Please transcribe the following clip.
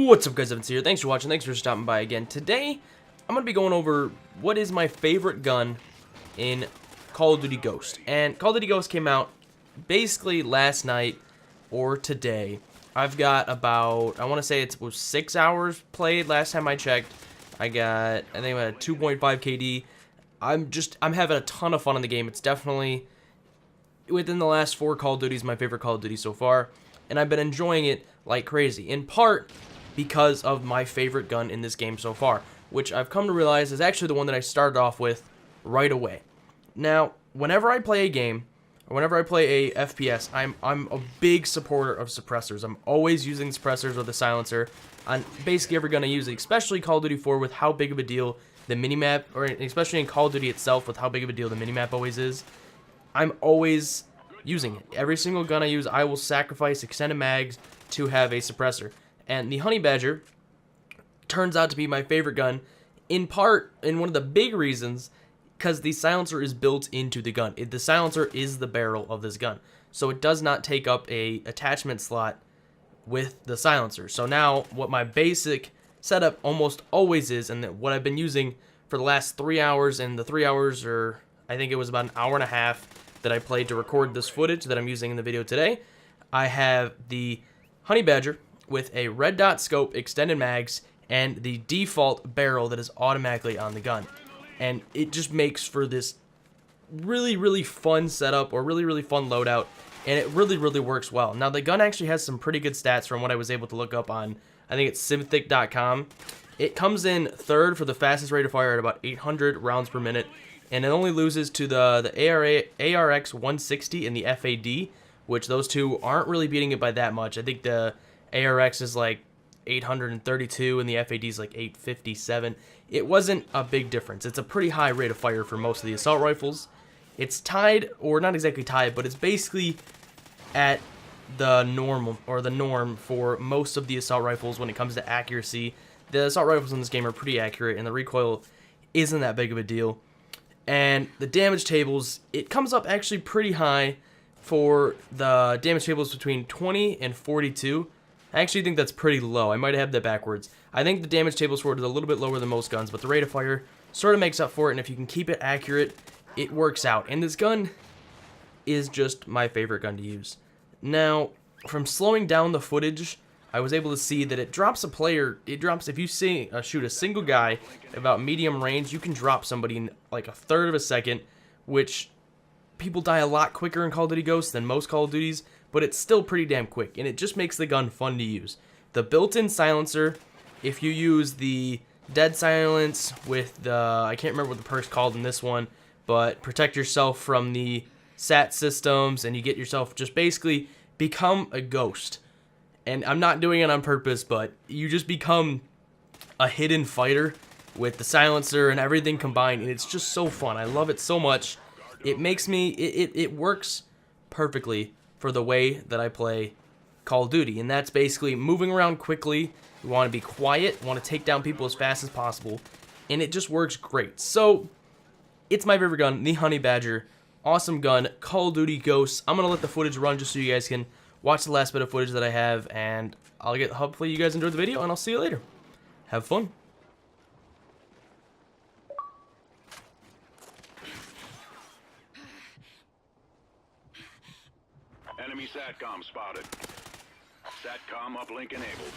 What's up, guys? Evan here. Thanks for watching. Thanks for stopping by again. Today, I'm going to be going over what is my favorite gun in Call of Duty Ghost. And Call of Duty Ghost came out basically last night or today. I've got about, I want to say it was 6 hours played last time I checked. I think I'm at 2.5 KD. I'm having a ton of fun in the game. It's definitely, within the last 4 Call of Duties, my favorite Call of Duty so far. And I've been enjoying it like crazy, in part because of my favorite gun in this game so far, which I've come to realize is actually the one that I started off with right away. Now, whenever I play a game, or whenever I play a FPS, I'm a big supporter of suppressors. I'm always using suppressors or the silencer on basically every gun I use, especially Call of Duty 4 with how big of a deal the minimap, or especially in Call of Duty itself with how big of a deal the minimap always is. I'm always using it. Every single gun I use, I will sacrifice extended mags to have a suppressor. And the Honey Badger turns out to be my favorite gun, in part, and one of the big reasons, because the silencer is built into the gun. The silencer is the barrel of this gun, so it does not take up a attachment slot with the silencer. So now, what my basic setup almost always is, and what I've been using for the last 3 hours, and the 3 hours, or I think it was about an hour and a half that I played to record this footage that I'm using in the video today, I have the Honey Badger with a red dot scope, extended mags, and the default barrel that is automatically on the gun. And it just makes for this really, really fun setup, or really, really fun loadout, and it really, really works well. Now, the gun actually has some pretty good stats from what I was able to look up on, I think it's simthic.com. It comes in third for the fastest rate of fire at about 800 rounds per minute, and it only loses to the ARX 160 and the FAD, which those two aren't really beating it by that much. I think the ARX is like 832 and the FAD is like 857. It wasn't a big difference. It's a pretty high rate of fire for most of the assault rifles. It's tied, or not exactly tied, but it's basically at the norm for most of the assault rifles when it comes to accuracy. The assault rifles in this game are pretty accurate, and the recoil isn't that big of a deal. And the damage tables, it comes up actually pretty high for the damage tables between 20 and 42. I actually think that's pretty low. I might have that backwards. I think the damage tables for it is a little bit lower than most guns, but the rate of fire sort of makes up for it, and if you can keep it accurate, it works out. And this gun is just my favorite gun to use. Now, from slowing down the footage, I was able to see that it drops a player. It drops, if you shoot a single guy about medium range, you can drop somebody in like a third of a second, which people die a lot quicker in Call of Duty Ghosts than most Call of Duties, but it's still pretty damn quick, and it just makes the gun fun to use. The built-in silencer, if you use the dead silence with the, I can't remember what the perk's called in this one, but protect yourself from the SAT systems, and you get yourself, just basically become a ghost. And I'm not doing it on purpose, but you just become a hidden fighter with the silencer and everything combined, and it's just so fun. I love it so much. It makes me, it works perfectly for the way that I play Call of Duty, and that's basically moving around quickly. You want to be quiet, want to take down people as fast as possible, and it just works great. So, it's my favorite gun, the Honey Badger. Awesome gun, Call of Duty Ghosts. I'm going to let the footage run just so you guys can watch the last bit of footage that I have, and hopefully you guys enjoyed the video, and I'll see you later. Have fun. Enemy SATCOM spotted. SATCOM uplink enabled.